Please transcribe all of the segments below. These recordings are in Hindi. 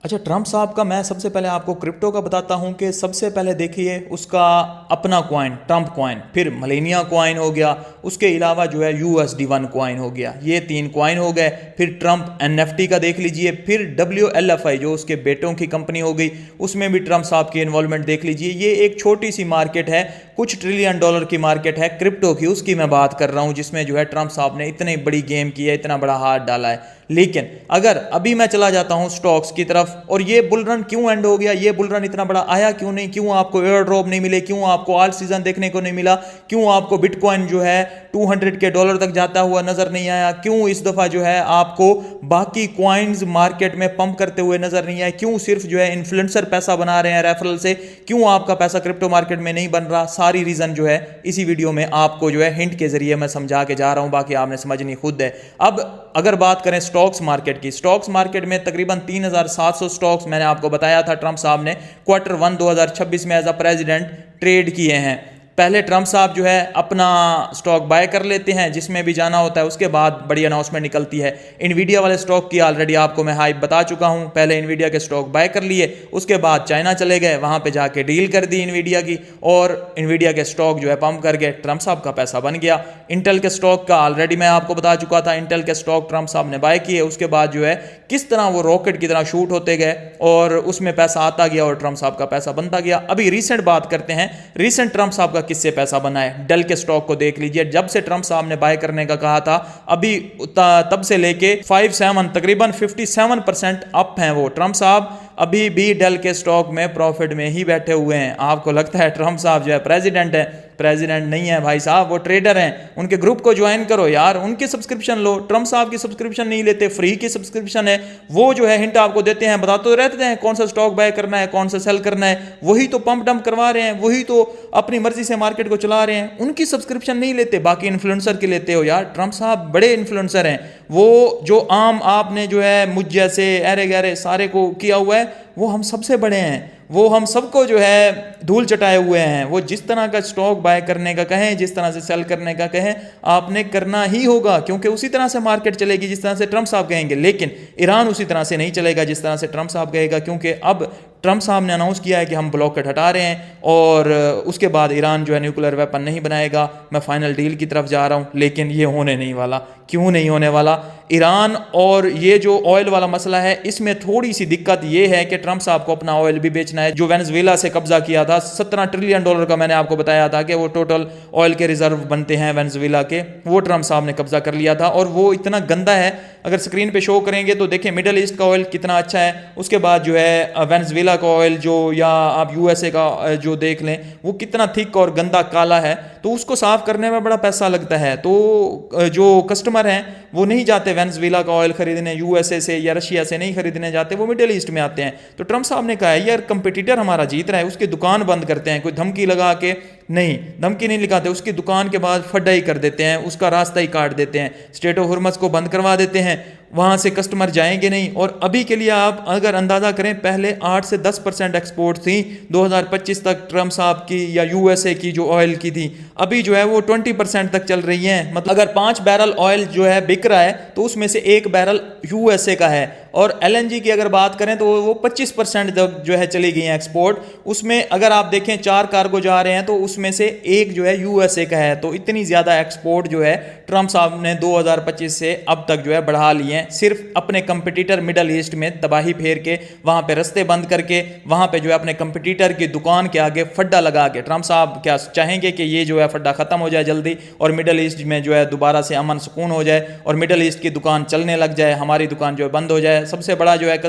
अच्छा, ट्रम्प साहब का मैं सबसे पहले आपको क्रिप्टो का बताता हूं कि सबसे पहले देखिए उसका अपना कॉइन ट्रम्प कॉइन, फिर मलेनिया कॉइन हो गया, उसके अलावा जो है USD1 कॉइन हो गया, ये 3 कॉइन हो गए। फिर ट्रम्प NFT का देख लीजिए, फिर WLFI जो उसके बेटों की कंपनी हो गई, उसमें भी ट्रम्प साहब की इन्वॉल्वमेंट देख लीजिए। ये एक छोटी सी मार्केट है, कुछ ट्रिलियन डॉलर की मार्केट है क्रिप्टो की, उसकी मैं बात कर रहा हूं, जिसमें जो है ट्रम्प साहब ने इतनी बड़ी गेम की है, इतना बड़ा हाथ डाला है। लेकिन अगर अभी मैं चला जाता हूं स्टॉक्स की तरफ, और ये बुल रन क्यों एंड हो गया, ये बुल रन इतना बड़ा आया क्यों नहीं, क्यों आपको एयर ड्रॉप नहीं मिले, क्यों आपको ऑल सीजन देखने को नहीं मिला, क्यों आपको बिटकॉइन जो है 200 के डॉलर तक जाता हुआ नजर नहीं आया, क्यों इस दफा जो है आपको बाकी कॉइन्स मार्केट में पंप करते हुए नजर नहीं आए, क्यों सिर्फ जो है इन्फ्लुएंसर पैसा बना रहे हैं रेफरल से, क्यों आपका पैसा क्रिप्टो मार्केट में नहीं बन रहा। सारी रीजन जो है इसी वीडियो में आपको जो है हिंट के जरिए मैं समझा के जा रहा हूं, बाकी आपने समझनी खुद है। अब अगर बात करें स्टॉक्स मार्केट की, स्टॉक्स मार्केट में तकरीबन 3700 स्टॉक्स मैंने आपको बताया था ट्रम्प साहब ने Q1 2026 में एज अ प्रेसिडेंट ट्रेड किए हैं। पहले ट्रम्प साहब जो है अपना स्टॉक बाय कर लेते हैं जिसमें भी जाना होता है, उसके बाद बड़ी अनाउंसमेंट निकलती है। इनवीडिया वाले स्टॉक की ऑलरेडी आपको मैं हाइप बता चुका हूं, पहले इनवीडिया के स्टॉक बाय कर लिए, उसके बाद चाइना चले गए, वहां पे जाके डील कर दी इनवीडिया की, और इनवीडिया के स्टॉक जो है पंप कर गए, ट्रम्प साहब का पैसा बन गया। इंटेल के स्टॉक का ऑलरेडी मैं आपको बता चुका था, इंटेल के स्टॉक ट्रम्प साहब ने बाय किए, उसके बाद जो है किस तरह वो रॉकेट की तरह शूट होते गए और उसमें पैसा आता गया और ट्रम्प साहब का पैसा बनता गया। अभी रिसेंट बात करते हैं, रिसेंट ट्रम्प साहब का किससे पैसा बना है। डेल के स्टॉक को देख लीजिए, जब से ट्रम्प साहब ने बाय करने का कहा था, अभी तब से लेके 57 तकरीबन 57% अप हैं वो। ट्रम्प साहब अभी भी डेल के स्टॉक में प्रॉफिट में ही बैठे हुए हैं। आपको लगता है ट्रम्प साहब जो है प्रेसिडेंट है? प्रेसिडेंट नहीं है भाई साहब, वो ट्रेडर हैं। उनके ग्रुप को ज्वाइन करो यार, उनकी सब्सक्रिप्शन लो। ट्रम्प साहब की सब्सक्रिप्शन नहीं लेते, फ्री की सब्सक्रिप्शन है, वो जो है हिंट आपको देते हैं, बताते तो रहते हैं कौन सा स्टॉक बाय करना है, कौन सा सेल करना है, वही तो पंप डंप करवा रहे हैं, वही तो अपनी मर्जी से मार्केट को चला रहे हैं। उनकी सब्सक्रिप्शन नहीं लेते, बाकी इन्फ्लुएंसर की लेते हो यार। ट्रम्प साहब बड़े इन्फ्लुएंसर हैं, वो जो आम आपने जो है मुझ जैसे अरे गहरे सारे को किया हुआ है, वो हम सबसे बड़े हैं, वो हम सबको जो है धूल चटाए हुए हैं। वो जिस तरह का स्टॉक बाय करने का कहें, जिस तरह से सेल करने का कहें, आपने करना ही होगा, क्योंकि उसी तरह से मार्केट चलेगी जिस तरह से ट्रम्प साहब कहेंगे। लेकिन ईरान उसी तरह से नहीं चलेगा जिस तरह से ट्रम्प साहब कहेगा, क्योंकि अब ट्रम्प साहब ने अनाउंस किया है कि हम ब्लॉकेट हटा रहे हैं और उसके बाद ईरान जो है न्यूक्लियर वेपन नहीं बनाएगा। मैं फाइनल डील की तरफ जा रहा हूं, लेकिन ये होने नहीं वाला। क्यों नहीं होने वाला? ईरान और ये जो ऑयल वाला मसला है, इसमें थोड़ी सी दिक्कत ये है कि ट्रम्प साहब को अपना ऑयल भी बेचना है। जो वेनेजुएला से कब्जा किया था, 17 ट्रिलियन डॉलर का मैंने आपको बताया था कि वो टोटल ऑयल के रिजर्व बनते हैं वेनेजुएला के, वो ट्रम्प साहब ने कब्जा कर लिया था। और वो इतना गंदा है, अगर स्क्रीन पे शो करेंगे तो देखिए मिडल ईस्ट का ऑयल कितना अच्छा है, उसके बाद जो है वेनेजुएला का ऑयल जो, या आप यूएसए का जो देख लें, वो कितना थिक और गंदा काला है। तो उसको साफ करने में बड़ा पैसा लगता है। तो जो कस्टमर हैं वो नहीं जाते वेनेजुएला का ऑयल खरीदने, यूएसए से या रशिया से नहीं खरीदने जाते, वो मिडिल ईस्ट में आते हैं। तो ट्रम्प साहब ने कहा है यार कंपटीटर हमारा जीत रहा है, उसकी दुकान बंद करते हैं। कोई धमकी लगा के नहीं, धमकी नहीं लगाते, उसकी दुकान के बाद फड्डा ही कर देते हैं, उसका रास्ता ही काट देते हैं, स्ट्रेट ऑफ हुर्मुज़ को बंद करवा देते हैं, वहाँ से कस्टमर जाएंगे नहीं। और अभी के लिए आप अगर अंदाज़ा करें, पहले 8 से 10% एक्सपोर्ट थी 2025 तक ट्रम्प साहब की या यूएसए की जो ऑयल की थी, अभी जो है वो 20% तक चल रही हैं। मतलब अगर 5 बैरल ऑयल जो है बिक रहा है तो उसमें से 1 बैरल यूएसए का है। और एलएनजी की अगर बात करें तो वो 25% तक जो है चली गई है एक्सपोर्ट। उसमें अगर आप देखें 4 कार्गो जा रहे हैं तो उसमें से 1 जो है यूएसए का है। तो इतनी ज़्यादा एक्सपोर्ट जो है ट्रम्प साहब ने 2025 से अब तक जो है बढ़ा लिए हैं, सिर्फ अपने कंपटीटर मिडल ईस्ट में तबाही फेर के, वहां पे रास्ते बंद करके, वहां पे जो है अपने कंपटीटर की दुकान के आगे फड्डा लगा के। ट्रम्प साहब क्या चाहेंगे कि ये जो है फड्डा खत्म हो जाए जल्दी और मिडल ईस्ट में जो है दोबारा से अमन सुकून हो जाए और मिडल ईस्ट की दुकान चलने लग जाए, हमारी दुकान जो है बंद हो जाए। सबसे बड़ा जो है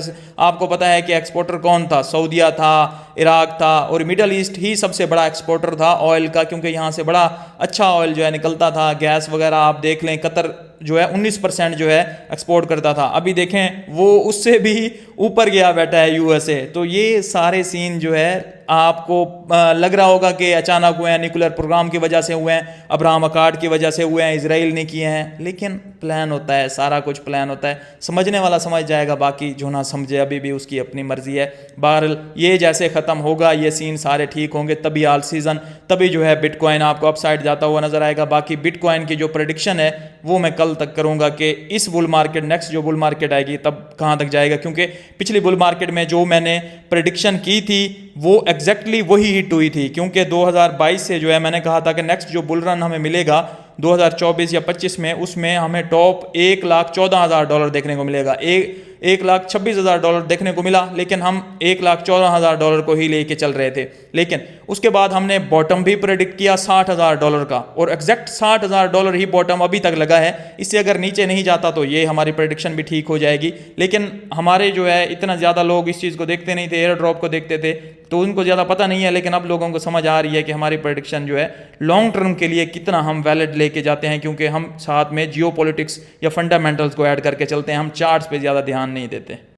आपको पता है कि एक्सपोर्टर कौन था? सऊदीया था, इराक था, और मिडल ईस्ट ही सबसे बड़ा एक्सपोर्टर था ऑयल का, क्योंकि यहाँ से बड़ा अच्छा ऑयल जो है निकलता था। गैस वगैरह आप देख लें, कतर जो है 19% जो है एक्सपोर्ट करता था, अभी देखें वो उससे भी ऊपर गया बैठा है यूएसए। तो ये सारे सीन जो है आपको लग रहा होगा कि अचानक हुए हैं, न्यूक्लियर प्रोग्राम की वजह से हुए हैं, अब्राहम अकॉर्ड की वजह से हुए हैं, इजराइल ने किए हैं, लेकिन प्लान होता है, सारा कुछ प्लान होता है। समझने वाला समझ जाएगा, बाकी जो ना समझे अभी भी उसकी अपनी मर्जी है। बहरहाल ये जैसे ख़त्म होगा, ये सीन सारे ठीक होंगे, तभी ऑल सीज़न, तभी जो है बिटकॉइन आपको अपसाइड जाता हुआ नजर आएगा। बाकी बिटकॉइन की जो प्रेडिक्शन है वो मैं कल तक करूंगा कि इस बुल मार्केट, नेक्स्ट जो बुल मार्केट आएगी तब कहाँ तक जाएगा, क्योंकि पिछली बुल मार्केट में जो मैंने प्रेडिक्शन की थी वो एग्जैक्टली वही हिट हुई थी। क्योंकि 2022 से जो है मैंने कहा था कि नेक्स्ट जो बुल रन हमें मिलेगा 2024 या 25 में, उसमें हमें टॉप $1,14,000 देखने को मिलेगा। $1,26,000 देखने को मिला, लेकिन हम $1,14,000 को ही लेके चल रहे थे। लेकिन उसके बाद हमने बॉटम भी प्रेडिक्ट किया $60,000 का, और एग्जैक्ट $60,000 ही बॉटम अभी तक लगा है। इससे अगर नीचे नहीं जाता तो ये हमारी प्रेडिक्शन भी ठीक हो जाएगी। लेकिन हमारे जो है इतना ज़्यादा लोग इस चीज़ को देखते नहीं थे, एयर ड्रॉप को देखते थे, तो उनको ज़्यादा पता नहीं है। लेकिन अब लोगों को समझ आ रही है कि हमारी प्रेडिक्शन जो है लॉन्ग टर्म के लिए कितना हम वैलिड लेके जाते हैं, क्योंकि हम साथ में जियो पॉलिटिक्स या फंडामेंटल्स को ऐड करके चलते हैं, हम चार्ट्स पे ज़्यादा ध्यान नहीं देते।